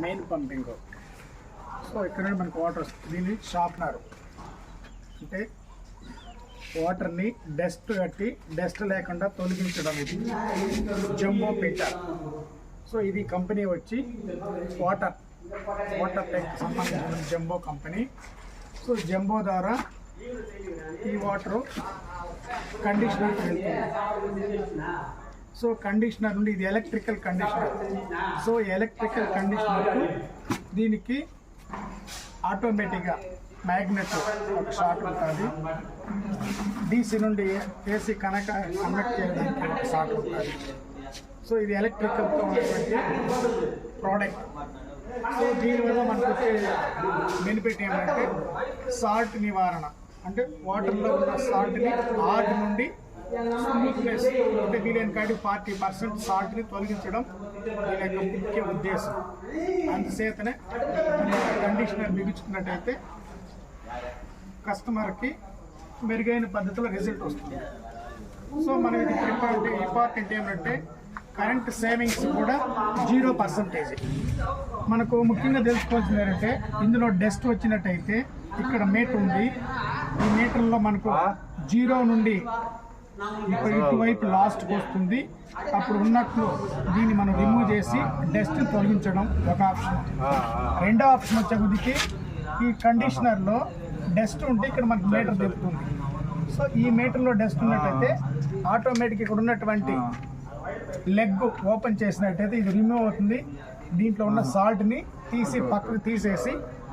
Main pumping. So ఇక్కడ మనకు water వస్తుంది. దీన్ని షార్ప్నర్ అంటే వాటర్ని డస్ట్ కట్టి డస్ట్ లేకుండా తొలగించడం. ఇది జంబో పిల్టర్. సో ఇది కంపెనీ వచ్చి వాటర్ ట్యాంక్ సంబంధించిన జంబో కంపెనీ. సో జంబో ద్వారా ఈ వాటరు కండిషనర్కి వెళ్తుంది. సో కండిషనర్ నుండి ఇది ఎలక్ట్రికల్ కండిషనర్. సో ఎలక్ట్రికల్ కండిషనర్కు దీనికి ఆటోమేటిక్గా మ్యాగ్నెట్ ఒక షార్ట్ ఉంటుంది. డీసీ నుండి ఏసీ కనెక్ట్ చేయడానికి ఒక షార్ట్ ఉంటుంది. సో ఇది ఎలక్ట్రికల్తో ఉన్నటువంటి ప్రోడక్ట్. సో దీనివల్ల మనకు వచ్చే బెనిఫిట్ ఏమంటే సాల్ట్ నివారణ. అంటే వాటర్లో ఉన్న సాల్ట్ని ఆర్ట్ నుండి స్మూత్నెస్ అంటే వీలైన కాడి 40% సాల్ట్ని తొలగించడం దీని యొక్క ముఖ్య ఉద్దేశం. అందుచేతనే కండిషనర్ బిగించుకున్నట్టయితే కస్టమర్కి మెరుగైన పద్ధతిలో రిజల్ట్ వస్తుంది. సో మనం ఇది ఇంపార్టెంట్ ఏమంటే కరెంట్ సేవింగ్స్ కూడా 0%. మనకు ముఖ్యంగా తెలుసుకోవాల్సింది ఏంటంటే ఇందులో డస్ట్ వచ్చినట్టయితే ఇక్కడ మీటర్ ఉంది. ఈ మీటర్లో మనకు 0 నుండి ఇటువైపు లాస్ట్కి వస్తుంది. అప్పుడు ఉన్నట్లు దీన్ని మనం రిమూవ్ చేసి డస్ట్ తొలగించడం ఒక ఆప్షన్. రెండో ఆప్షన్ వచ్చే కొద్దికి ఈ కండిషనర్లో డస్ట్ ఉంటే ఇక్కడ మనకు మీటర్ దొరుకుతుంది. సో ఈ మీటర్లో డస్ట్ ఉన్నట్టయితే ఆటోమేటిక్ ఇక్కడ ఉన్నటువంటి లెగ్ ఓపెన్ చేసినట్టయితే ఇది రిమూవ్ అవుతుంది. దీంట్లో ఉన్న సాల్ట్ని తీసి పక్కకు తీసేసి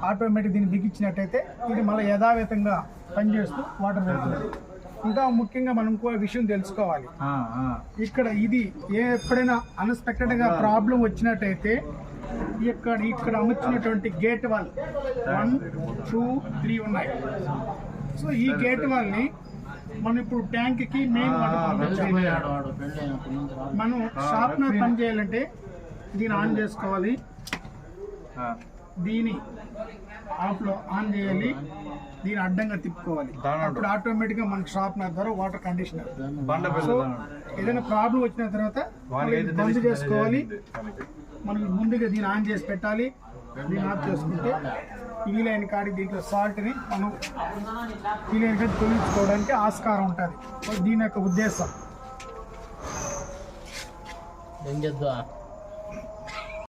ఆటోమేటిక్ దీన్ని బిగించినట్టయితే ఇది మళ్ళీ యథావిధంగా పనిచేస్తూ వాటర్ వెళ్తుంది. ఇంకా ముఖ్యంగా మనం ఇంకో విషయం తెలుసుకోవాలి. ఇక్కడ ఇది ఎప్పుడైనా అన్ఎక్స్పెక్టెడ్గా ప్రాబ్లం వచ్చినట్టయితే ఇక్కడ అమర్చినటువంటి గేట్ వాల్ 1, 2, 3 ఉన్నాయి. సో ఈ గేట్ వాల్ని మనం ఇప్పుడు ట్యాంక్కి మెయిన్ మనం షార్ప్నర్ పని చేయాలంటే దీన్ని ఆన్ చేసుకోవాలి. దీని ఆఫ్లో ఆన్ చేయాలి. దీన్ని అడ్డంగా తిప్పుకోవాలి. అప్పుడు ఆటోమేటిక్గా మనకు షార్ప్నర్ ద్వారా వాటర్ కండిషనర్. సో ఏదైనా ప్రాబ్లం వచ్చిన తర్వాత బంద్ చేసుకోవాలి. మనం ముందుగా దీన్ని ఆన్ చేసి పెట్టాలి. దీన్ని ఆఫ్ చేసుకుంటే వీలైన కాడికి దీంట్లో సాల్ట్ని మనం వీలైన కాడికి తొలగించుకోవడానికి ఆస్కారం ఉంటుంది. దీని యొక్క ఉద్దేశం.